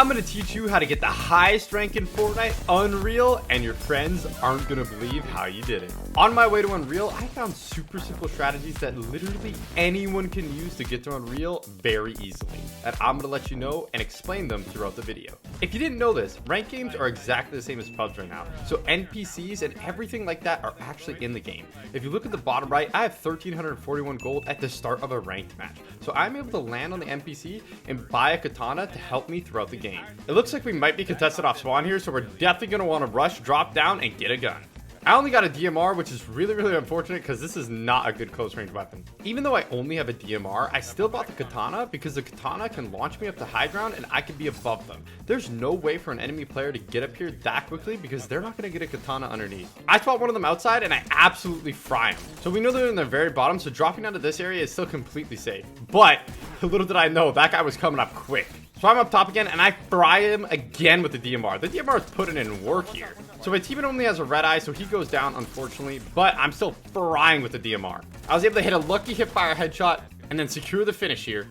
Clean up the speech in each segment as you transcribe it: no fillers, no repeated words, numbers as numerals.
I'm gonna teach you how to get the highest rank in Fortnite, Unreal, and your friends aren't gonna believe how you did it. On my way to Unreal, I found super simple strategies that literally anyone can use to get to Unreal very easily, and I'm gonna let you know and explain them throughout the video. If you didn't know this, ranked games are exactly the same as pubs right now, so NPCs and everything like that are actually in the game. If you look at the bottom right, I have 1341 gold at the start of a ranked match, so I'm able to land on the NPC and buy a katana to help me throughout the game. It looks like we might be contested off spawn here, so we're definitely going to want to rush, drop down, and get a gun. I only got a DMR, which is really unfortunate because this is not a good close range weapon. Even though I only have a DMR, I still bought the katana because the katana can launch me up to high ground and I can be above them. There's no way for an enemy player to get up here that quickly because they're not going to get a katana underneath. I spot one of them outside and I absolutely fry them. So we know they're in the very bottom, so dropping down to this area is still completely safe. But little did I know, that guy was coming up quick. So I'm up top again and I fry him again with the DMR. The DMR is putting in work here. So my teammate only has a red eye, so he goes down, unfortunately, but I'm still frying with the DMR. I was able to hit a lucky hipfire headshot and then secure the finish here.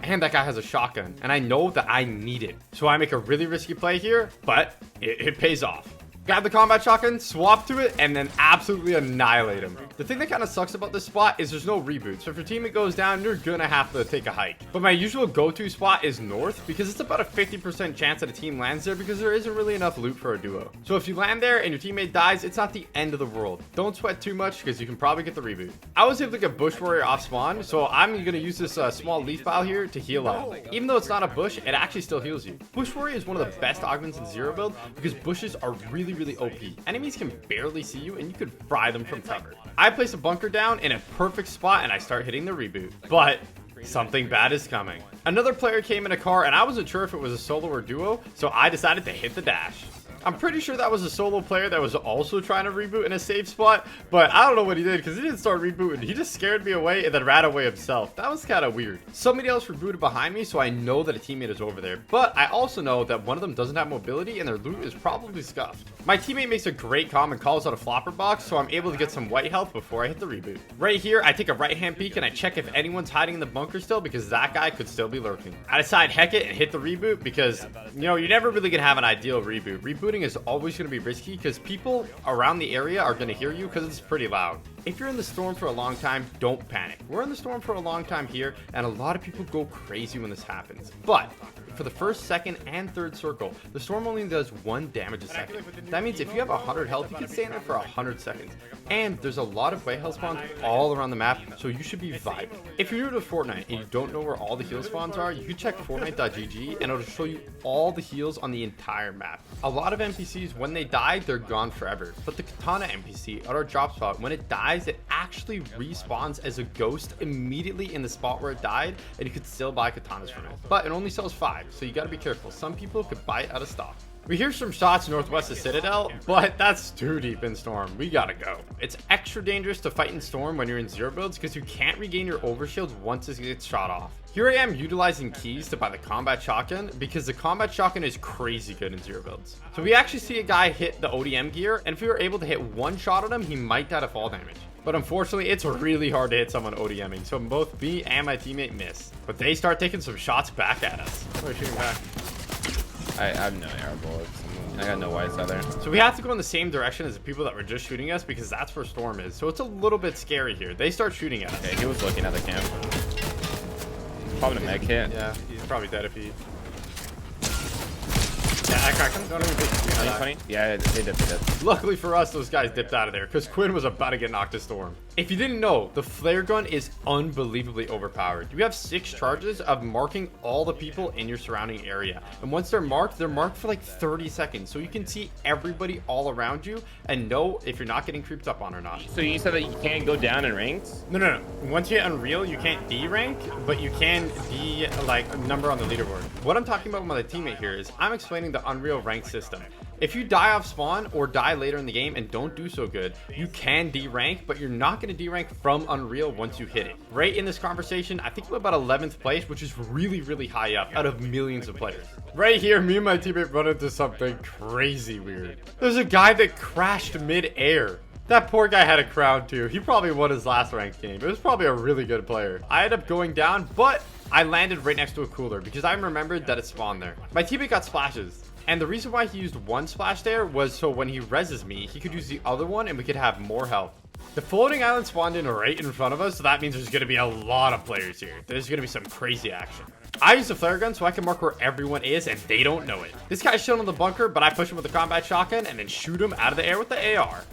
And that guy has a shotgun, and I know that I need it. So I make a really risky play here, but it pays off. Grab the combat shotgun, swap to it, and then absolutely annihilate him. The thing that kind of sucks about this spot is there's no reboot. So if your teammate goes down, you're gonna have to take a hike. But my usual go-to spot is north because it's about a 50% chance that a team lands there because there isn't really enough loot for a duo. So if you land there and your teammate dies, it's not the end of the world. Don't sweat too much because you can probably get the reboot. I was able to get Bush Warrior off spawn, so I'm gonna use this small leaf pile here to heal up. Even though it's not a bush, it actually still heals you. Bush Warrior is one of the best augments in zero build because bushes are really OP. Enemies can barely see you and you could fry them from cover. I place a bunker down in a perfect spot and I start hitting the reboot. But something bad is coming. Another player came in a car and I wasn't sure if it was a solo or duo, so I decided to hit the dash. I'm pretty sure that was a solo player that was also trying to reboot in a safe spot, but I don't know what he did because he didn't start rebooting. He just scared me away and then ran away himself. That was kind of weird. Somebody else rebooted behind me, so I know that a teammate is over there, but I also know that one of them doesn't have mobility and their loot is probably scuffed. My teammate makes a great call and calls out a flopper box, so I'm able to get some white health before I hit the reboot. Right here, I take a right-hand peek and I check if anyone's hiding in the bunker still because that guy could still be lurking. I decide heck it and hit the reboot because, you know, you're never really gonna have an ideal reboot. Rebooting is always gonna be risky because people around the area are gonna hear you because it's pretty loud. If you're in the storm for a long time, don't panic. We're in the storm for a long time here, and a lot of people go crazy when this happens. But for the first, second, and third circle, the storm only does 1 damage a second. That means if you have 100 health, you can stay in there for 100 seconds. And there's a lot of white health spawns all around the map, so you should be vibing. If you're new to Fortnite and you don't know where all the heal spawns are, you can check Fortnite.gg and it'll show you all the heals on the entire map. A lot of NPCs, when they die, they're gone forever. But the Katana NPC at our drop spot, when it dies, it actually respawns as a ghost immediately in the spot where it died, and you could still buy katanas from it. But it only sells 5, so you gotta be careful. Some people could buy it out of stock. We hear some shots northwest of Citadel, but that's too deep in Storm. We gotta go. It's extra dangerous to fight in Storm when you're in zero builds because you can't regain your overshield once it gets shot off. Here I am utilizing keys to buy the combat shotgun because the combat shotgun is crazy good in zero builds. So we actually see a guy hit the ODM gear, and if we were able to hit 1 shot on him, he might die to fall damage. But unfortunately, it's really hard to hit someone ODMing, so both me and my teammate miss. But they start taking some shots back at us. We're shooting back. I have no arrow bullets. I got no whites either. So we have to go in the same direction as the people that were just shooting us because that's where Storm is. So it's a little bit scary here. They start shooting at us. Okay, he was looking at the camp. Probably a med kit. Yeah, he's probably dead if he... Yeah, I cracked him. Don't even think Yeah, they did. Luckily for us, those guys dipped out of there because Quinn was about to get knocked to Storm. If you didn't know, the flare gun is unbelievably overpowered. You have 6 charges of marking all the people in your surrounding area. And once they're marked for like 30 seconds. So you can see everybody all around you and know if you're not getting creeped up on or not. So you said that you can't go down in ranks? No. Once you get Unreal, you can't D-rank, but you can be like a number on the leaderboard. What I'm talking about with my teammate here is I'm explaining the Unreal rank system. If you die off spawn or die later in the game and don't do so good, you can D-rank, but you're not going to D-rank from Unreal once you hit it. Right in this conversation, I think we're about 11th place, which is really high up out of millions of players. Right here, me and my teammate run into something crazy weird. There's a guy that crashed mid-air. That poor guy had a crown too. He probably won his last ranked game. It was probably a really good player. I ended up going down, but I landed right next to a cooler because I remembered that it spawned there. My teammate got splashes. And the reason why he used one splash there was so when he reses me, he could use the other one and we could have more health. The floating island spawned in right in front of us, so that means there's going to be a lot of players here. There's going to be some crazy action. I use the flare gun so I can mark where everyone is and they don't know it. This guy's chilling in the bunker, but I push him with the combat shotgun and then shoot him out of the air with the AR.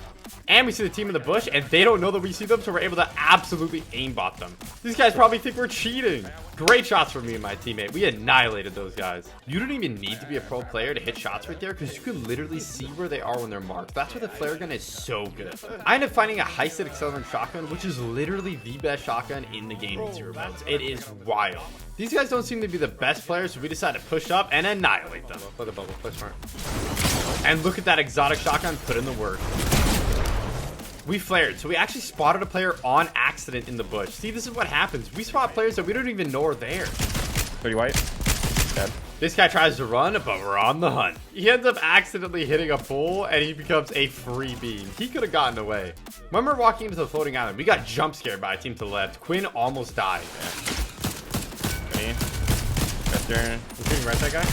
And we see the team in the bush, and they don't know that we see them, so we're able to absolutely aimbot them. These guys probably think we're cheating. Great shots from me and my teammate. We annihilated those guys. You don't even need to be a pro player to hit shots right there, because you can literally see where they are when they're marked. That's why the flare gun is so good. I ended up finding a high-sit accelerant shotgun, which is literally the best shotgun in the game in zero builds. It is wild. These guys don't seem to be the best players, so we decided to push up and annihilate them. Play the bubble, play smart. And look at that exotic shotgun put in the work. We flared, so we actually spotted a player on accident in the bush. See, this is what happens. We spot players that we don't even know are there. Pretty white. Dead. This guy tries to run, but we're on the hunt. He ends up accidentally hitting a pole, and he becomes a free beam. He could have gotten away. When we're walking into the floating island, we got jump scared by a team to the left. Quinn almost died. Me. Western. You shooting right that guy?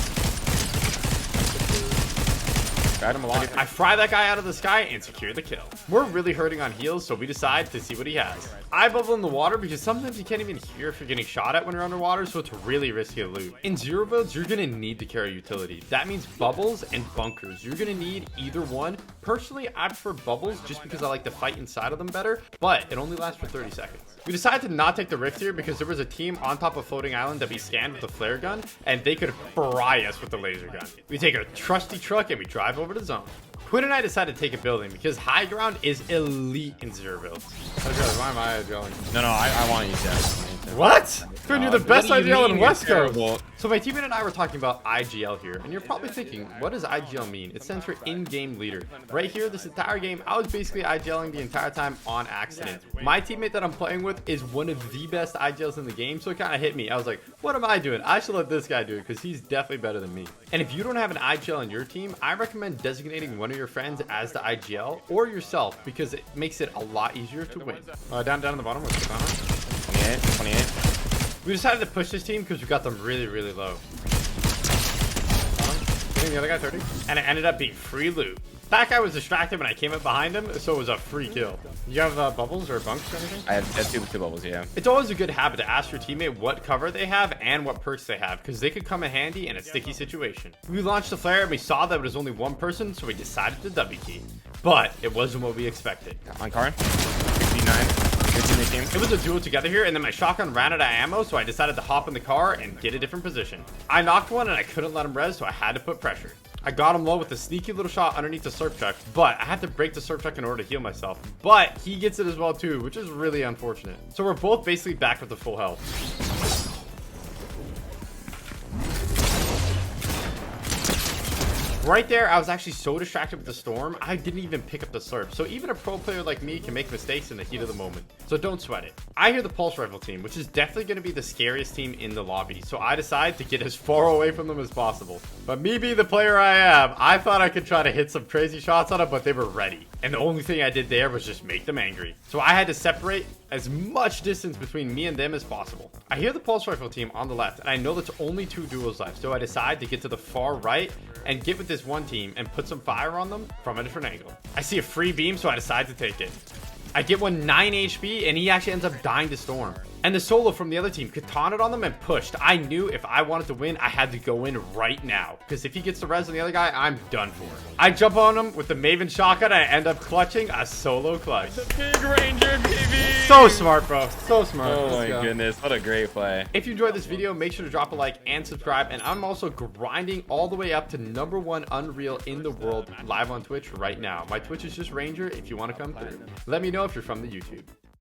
Got him alive. I fry that guy out of the sky and secure the kill. We're really hurting on heals, so we decide to see what he has. I bubble in the water because sometimes you can't even hear if you're getting shot at when you're underwater, so it's really risky to loot. In zero builds, you're gonna need to carry utility. That means bubbles and bunkers. You're gonna need either one. Personally, I prefer bubbles just because I like to fight inside of them better, but it only lasts for 30 seconds. We decided to not take the rift here because there was a team on top of floating island that we scanned with a flare gun, and they could fry us with the laser gun. We take a trusty truck and we drive over to zone. Quinn and I decided to take a building because high ground is elite in zero builds. Why am I going? No, I want to use that. What? Quinn, you're the best IGL in West Coast. Terrible. So my teammate and I were talking about IGL here, and you're probably thinking, what does IGL mean? It stands for in-game leader. Right here, this entire game, I was basically IGLing the entire time on accident. My teammate that I'm playing with is one of the best IGLs in the game, so it kind of hit me. I was like, what am I doing? I should let this guy do it because he's definitely better than me. And if you don't have an IGL in your team, I recommend designating one of your friends as the IGL or yourself because it makes it a lot easier to win. Down on the bottom, what's the banner? 28. We decided to push this team because we got them really, really low. Hitting the other guy 30. And it ended up being free loot. That guy was distracted when I came up behind him, so it was a free kill. You have bubbles or bunks or anything? I have two bubbles, yeah. It's always a good habit to ask your teammate what cover they have and what perks they have, because they could come in handy in a sticky situation. We launched the flare and we saw that it was only one person, so we decided to W key. But it wasn't what we expected. On car. 69. It was a duel together here, and then my shotgun ran out of ammo, so I decided to hop in the car and get a different position. I knocked one and I couldn't let him res, so I had to put pressure. I got him low with a sneaky little shot underneath the surf truck, but I had to break the surf truck in order to heal myself. But he gets it as well too, which is really unfortunate. So we're both basically back with the full health. Right there, I was actually so distracted with the storm, I didn't even pick up the slurp. So even a pro player like me can make mistakes in the heat of the moment. So don't sweat it. I hear the pulse rifle team, which is definitely going to be the scariest team in the lobby. So I decide to get as far away from them as possible. But me being the player I am, I thought I could try to hit some crazy shots on them, but they were ready. And the only thing I did there was just make them angry. So I had to separate as much distance between me and them as possible. I hear the pulse rifle team on the left, and I know that's only 2 duels left. So I decide to get to the far right and get with this one team and put some fire on them from a different angle. I see a free beam, so I decide to take it. I get one 9 HP, and he actually ends up dying to storm. And the solo from the other team katanaed on them and pushed. I knew if I wanted to win, I had to go in right now. Because if he gets the res on the other guy, I'm done for. I jump on him with the Maven shotgun, and I end up clutching a solo clutch. The big Ranger, baby! So smart, bro. So smart. Oh my goodness, what a great play. If you enjoyed this video, make sure to drop a like and subscribe. And I'm also grinding all the way up to #1 Unreal in the world live on Twitch right now. My Twitch is just Ranger if you want to come through. Let me know if you're from the YouTube.